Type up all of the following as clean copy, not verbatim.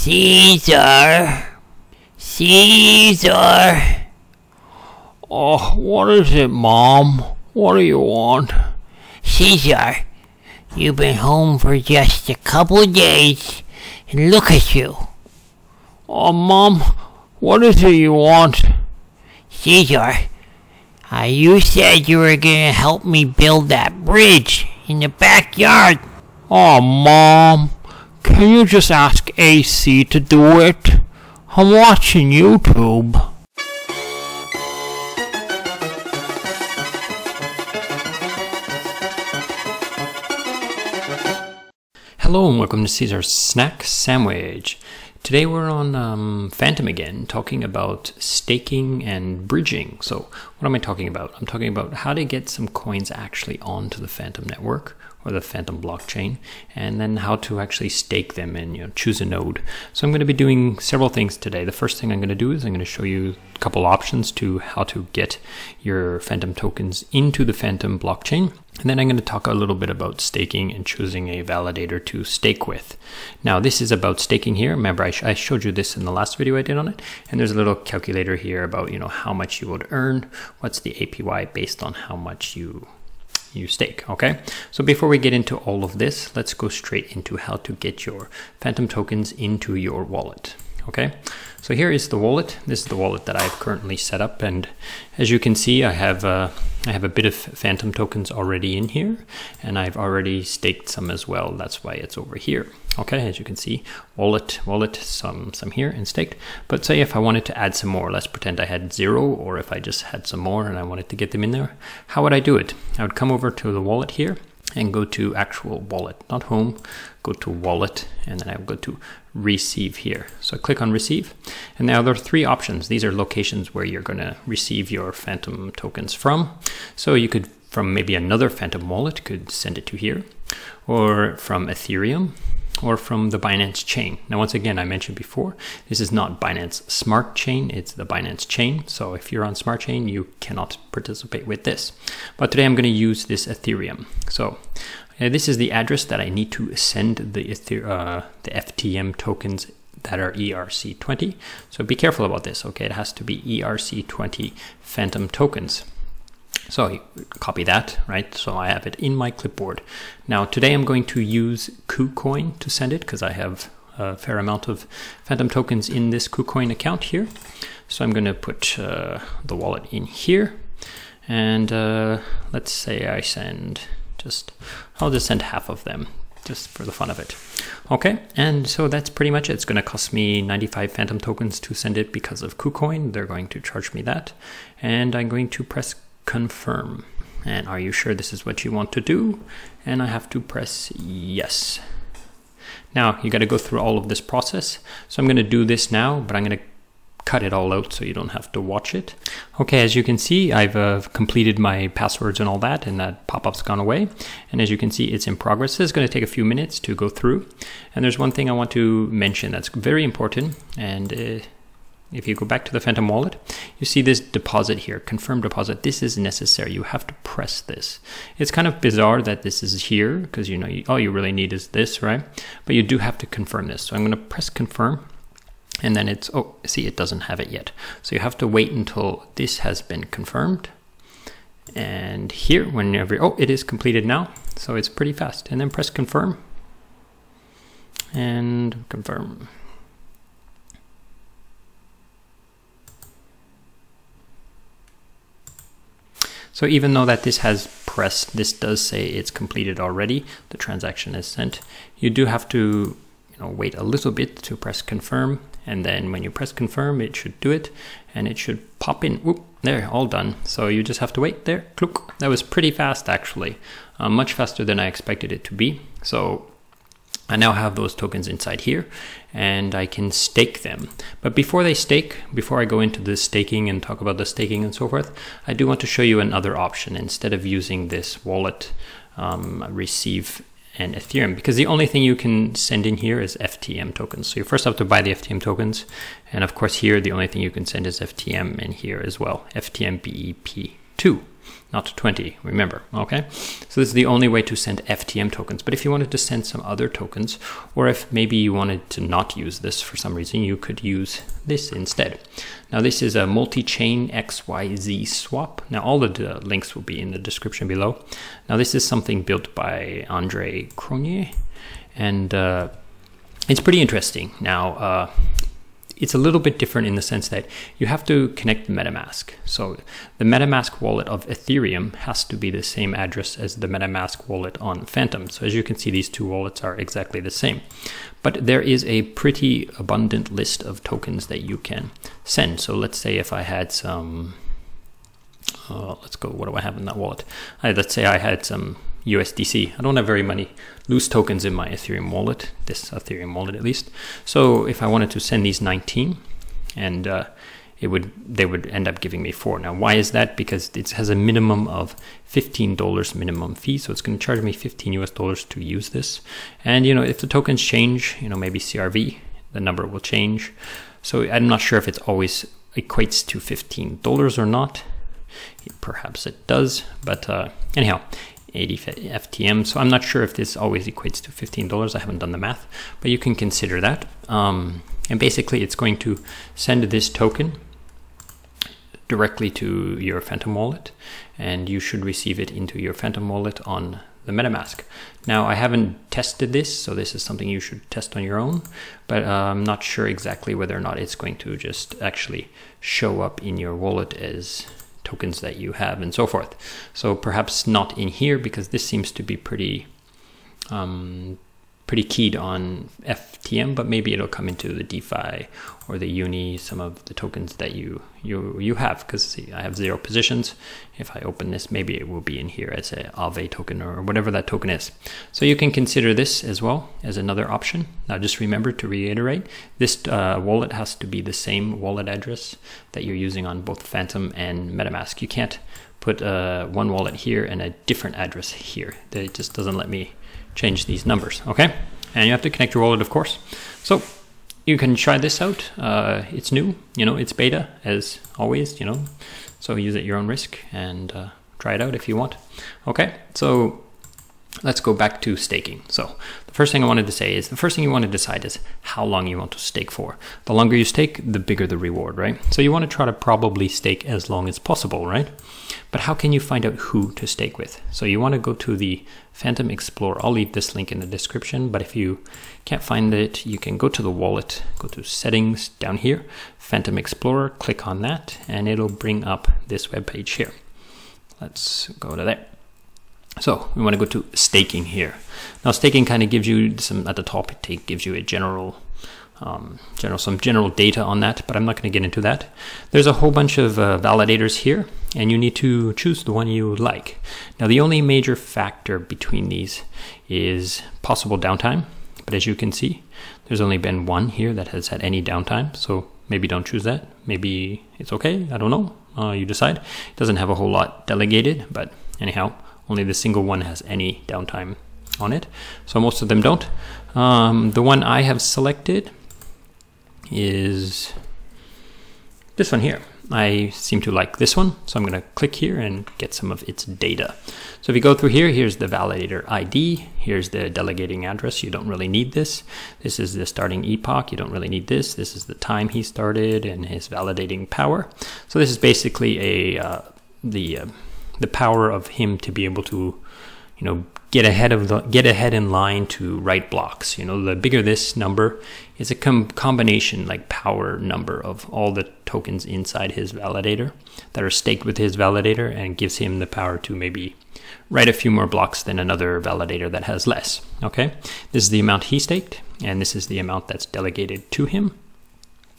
Ceazor. Ceazor. Oh, what is it, Mom? What do you want? Ceazor, you've been home for just a couple of days, and look at you. Oh, Mom, what is it you want? Ceazor, you said you were gonna help me build that bridge in the backyard. Oh, Mom, can you just ask AC to do it? I'm watching YouTube. Hello and welcome to Ceazor's Snack Sandwich. Today we're on Fantom again, talking about staking and bridging. So what am I talking about? I'm talking about how to get some coins actually onto the Fantom network or the Fantom blockchain, and then how to actually stake them and choose a node. So I'm going to be doing several things today. The first thing I'm going to do is I'm going to show you a couple options to how to get your Fantom tokens into the Fantom blockchain. And then I'm going to talk a little bit about staking and choosing a validator to stake with. Now this is about staking here. Remember I showed you this in the last video I did on it, and there's a little calculator here about how much you would earn, what's the APY based on how much you stake. Okay, so before we get into all of this, let's go straight into how to get your Fantom tokens into your wallet. Okay, so here is the wallet. This is the wallet that I've currently set up, and as you can see, I have a bit of Fantom tokens already in here, and I've already staked some as well. That's why it's over here. Okay, as you can see, wallet, some here and staked. But say if I wanted to add some more, let's pretend I had 0, or if I just had some more and I wanted to get them in there, how would I do it? I would come over to the wallet here and go to actual wallet, not home, go to wallet, and then I would go to receive here. So I click on receive, and now there are 3 options. These are locations where you're going to receive your Fantom tokens from. So you could, from maybe another Fantom wallet, could send it to here, or from Ethereum, or from the Binance chain. Now, once again, I mentioned before, this is not Binance Smart Chain, it's the Binance chain. So if you're on Smart Chain, you cannot participate with this. But today I'm going to use this Ethereum. So this is the address that I need to send the FTM tokens that are ERC20. So be careful about this, okay? It has to be ERC20 Fantom tokens. So you copy that, right? So I have it in my clipboard. Now today I'm going to use KuCoin to send it because I have a fair amount of Fantom tokens in this KuCoin account here. So I'm going to put the wallet in here, and let's say I send I'll just send half of them just for the fun of it. Okay, and so that's pretty much it. It's going to cost me 95 Fantom tokens to send it because of KuCoin. They're going to charge me that, and I'm going to press confirm. And are you sure this is what you want to do? And I have to press yes. Now you got to go through all of this process. So I'm going to do this now, but I'm going to cut it all out so you don't have to watch it. Okay, as you can see, I've completed my passwords and all that, and that pop-up's gone away. And as you can see, it's in progress. This is going to take a few minutes to go through. And there's one thing I want to mention that's very important. And if you go back to the Fantom wallet, you see this deposit here, confirm deposit. This is necessary. You have to press this. It's kind of bizarre that this is here because all you really need is this, right? But you do have to confirm this. So I'm going to press confirm. And then it's, oh, see, it doesn't have it yet. So you have to wait until this has been confirmed. And here, whenever, oh, it is completed now. So it's pretty fast. And then press confirm. And confirm. So even though that this has pressed, this does say it's completed already, the transaction is sent, you do have to wait a little bit to press confirm, and then when you press confirm, it should do it, and it should pop in. Whoop, there, all done. So you just have to wait there. Clook. That was pretty fast, actually, much faster than I expected it to be. So I now have those tokens inside here, and I can stake them. But before I go into the staking and talk about the staking and so forth, I do want to show you another option instead of using this wallet, receive and Ethereum, because the only thing you can send in here is FTM tokens. So you first have to buy the FTM tokens, and of course here the only thing you can send is FTM in here as well, FTM BEP2. not 20, remember, okay? So this is the only way to send FTM tokens. But if you wanted to send some other tokens, or if maybe you wanted to not use this for some reason, you could use this instead. Now this is a MultiChainxyz swap. Now all the links will be in the description below. Now this is something built by Andre Cronier, and it's pretty interesting. Now, it's a little bit different in the sense that you have to connect the MetaMask. So the MetaMask wallet of Ethereum has to be the same address as the MetaMask wallet on Fantom. So as you can see, these two wallets are exactly the same. But there is a pretty abundant list of tokens that you can send. So let's say if I had some, let's go, what do I have in that wallet? Let's say I had some USDC. I don't have very many loose tokens in my Ethereum wallet, this Ethereum wallet at least. So if I wanted to send these 19, and they would end up giving me 4. Now why is that? Because it has a minimum of $15 minimum fee, so it's going to charge me $15 US to use this. And if the tokens change, maybe CRV, the number will change. So I'm not sure if it's always equates to $15 or not. Perhaps it does, but anyhow, 80 FTM. So I'm not sure if this always equates to $15. I haven't done the math, but you can consider that. And basically it's going to send this token directly to your Fantom wallet, and you should receive it into your Fantom wallet on the MetaMask. Now I haven't tested this, so this is something you should test on your own, but I'm not sure exactly whether or not it's going to just actually show up in your wallet as tokens that you have and so forth. So perhaps not in here, because this seems to be pretty keyed on FTM, but maybe it'll come into the DeFi or the Uni, some of the tokens that you have, because see, I have 0 positions. If I open this, maybe it will be in here as a Aave token or whatever that token is. So you can consider this as well as another option. Now just remember to reiterate, this wallet has to be the same wallet address that you're using on both Fantom and MetaMask. You can't put one wallet here and a different address here. It just doesn't let me change these numbers, okay? And you have to connect your wallet, of course. So you can try this out. It's new, it's beta as always, so use it at your own risk and try it out if you want. Okay, so let's go back to staking. So the first thing I wanted to say is the first thing you want to decide is how long you want to stake for. The longer you stake, the bigger the reward, right? So you want to try to probably stake as long as possible, right? But how can you find out who to stake with? So you want to go to the Fantom Explorer. I'll leave this link in the description, but if you can't find it, you can go to the wallet, go to settings down here, Fantom Explorer, click on that, and it'll bring up this web page here. Let's go to there. So we want to go to staking here. Now staking kind of gives you some, at the top it gives you a some general data on that, but I'm not going to get into that. There's a whole bunch of validators here, and you need to choose the one you like. Now the only major factor between these is possible downtime, but as you can see, there's only been one here that has had any downtime, so maybe don't choose that. Maybe it's okay, I don't know, you decide. It doesn't have a whole lot delegated, but anyhow, only the single one has any downtime on it, so most of them don't. The one I have selected is this one here. I seem to like this one, so I'm going to click here and get some of its data. So if you go through here, here's the validator ID, here's the delegating address. You don't really need this. This is the starting epoch. You don't really need this. This is the time he started and his validating power. So this is basically the power of him to be able to, get ahead in line to write blocks. The bigger this number is a combination, like power number of all the tokens inside his validator that are staked with his validator, and gives him the power to maybe write a few more blocks than another validator that has less. Okay, this is the amount he staked, and this is the amount that's delegated to him.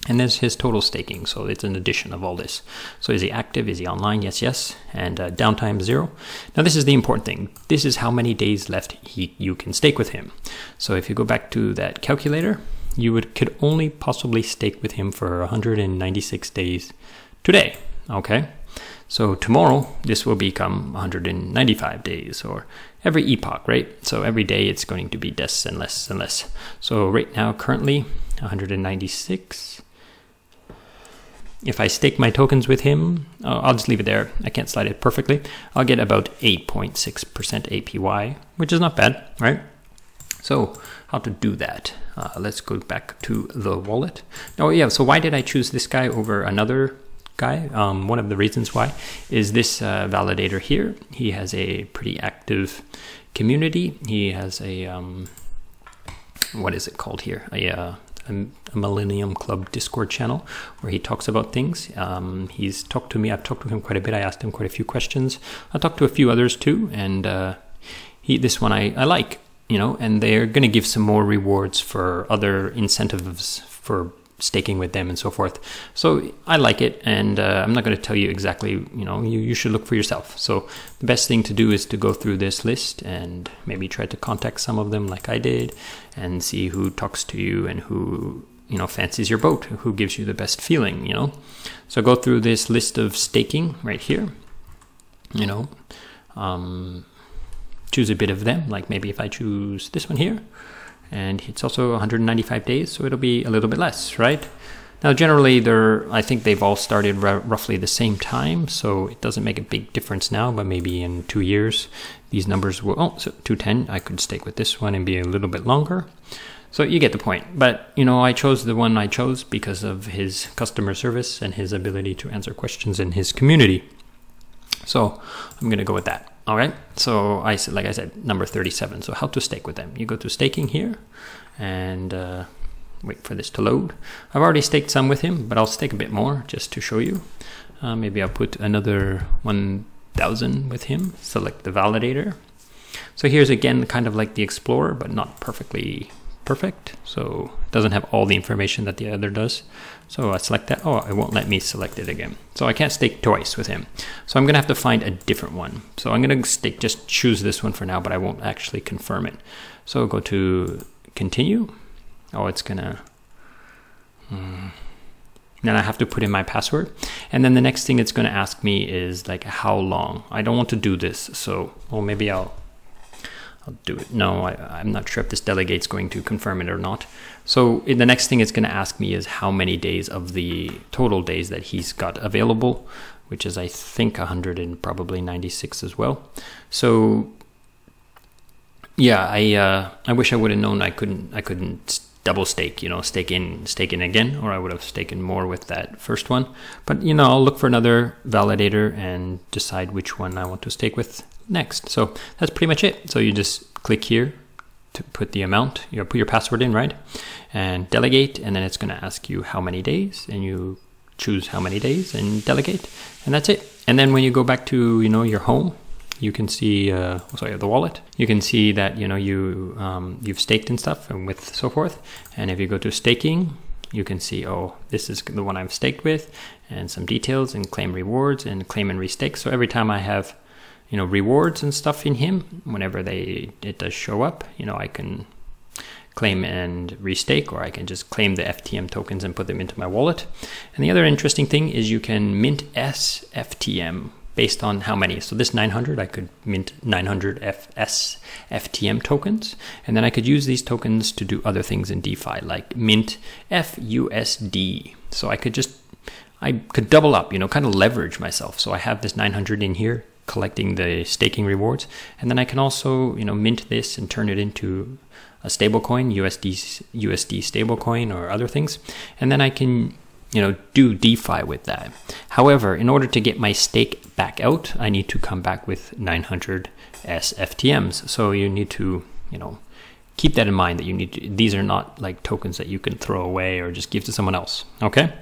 And there's his total staking, so it's an addition of all this. So is he active? Is he online? Yes, yes. And downtime 0. Now this is the important thing. This is how many days left you can stake with him. So if you go back to that calculator, you could only possibly stake with him for 196 days today. Okay, so tomorrow this will become 195 days, or every epoch, right? So every day it's going to be less and less and less. So right now, currently 196. if I stake my tokens with him, I'll just leave it there. I can't slide it perfectly. I'll get about 8.6% APY, which is not bad, right? So how to do that? Let's go back to the wallet. Oh yeah, so why did I choose this guy over another guy? One of the reasons why is this validator here. He has a pretty active community. He has a, what is it called here? A Millennium Club Discord channel where he talks about things. He's talked to me. I've talked to him quite a bit. I asked him quite a few questions. I talked to a few others too, and this one I like, you know, and they're going to give some more rewards for other incentives for staking with them and so forth. So I like it, and I'm not going to tell you exactly, you know, you should look for yourself. So the best thing to do is to go through this list and maybe try to contact some of them like I did and see who talks to you and who, you know, fancies your boat, who gives you the best feeling, you know. So go through this list of staking right here, you know, choose a bit of them, like maybe if I choose this one here, and it's also 195 days, so it'll be a little bit less, right? Now, generally, I think they've all started roughly the same time, so it doesn't make a big difference now, but maybe in 2 years, these numbers will, oh, so 210, I could stake with this one and be a little bit longer. So you get the point. But, you know, I chose the one I chose because of his customer service and his ability to answer questions in his community. So I'm going to go with that. All right, so like I said, number 37. So how to stake with them? You go to staking here and wait for this to load. I've already staked some with him, but I'll stake a bit more just to show you. Maybe I'll put another 1,000 with him. Select the validator. So here's again kind of like the Explorer, but not perfectly perfect. So it doesn't have all the information that the other does. So I select that. Oh, it won't let me select it again. So I can't stake twice with him. So I'm going to have to find a different one. So I'm going to stake, just choose this one for now, but I won't actually confirm it. So go to continue. Oh, it's going to... Then I have to put in my password. And then the next thing it's going to ask me is like how long. I don't want to do this. So, well, maybe I'll do it. No, I'm not sure if this delegate's going to confirm it or not. So the next thing it's going to ask me is how many days of the total days that he's got available, which is I think 100 and probably 96 as well. So yeah, I wish I would have known I couldn't double stake, you know, stake in again, or I would have staken more with that first one. But you know, I'll look for another validator and decide which one I want to stake with next. So that's pretty much it. So you just click here to put the amount, you put your password in, right? And delegate, and then it's going to ask you how many days, and you choose how many days and delegate, and that's it. And then when you go back to, you know, your home, you can see, the wallet, you can see that, you know, you've staked and stuff and with so forth. And if you go to staking, you can see, oh, this is the one I've staked with, and some details, and claim rewards and claim and restake. So every time I have, you know, rewards and stuff in him, whenever it does show up, you know, I can claim and restake, or I can just claim the FTM tokens and put them into my wallet. And the other interesting thing is you can mint S FTM based on how many. So this 900, I could mint 900 FTM tokens, and then I could use these tokens to do other things in DeFi, like mint FUSD. So I could double up, you know, kind of leverage myself. So I have this 900 in here, collecting the staking rewards, and then I can also, you know, mint this and turn it into a stable coin, USD stable coin or other things, and then I can, you know, do DeFi with that. However, in order to get my stake back out, I need to come back with 900 SFTMs. So you need to, you know, keep that in mind, that these are not like tokens that you can throw away or just give to someone else. Okay,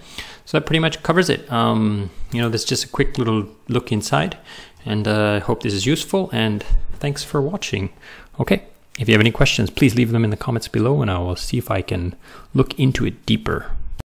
so that pretty much covers it. You know, this is just a quick little look inside, and I hope this is useful, and thanks for watching. Okay, if you have any questions, please leave them in the comments below, and I will see if I can look into it deeper.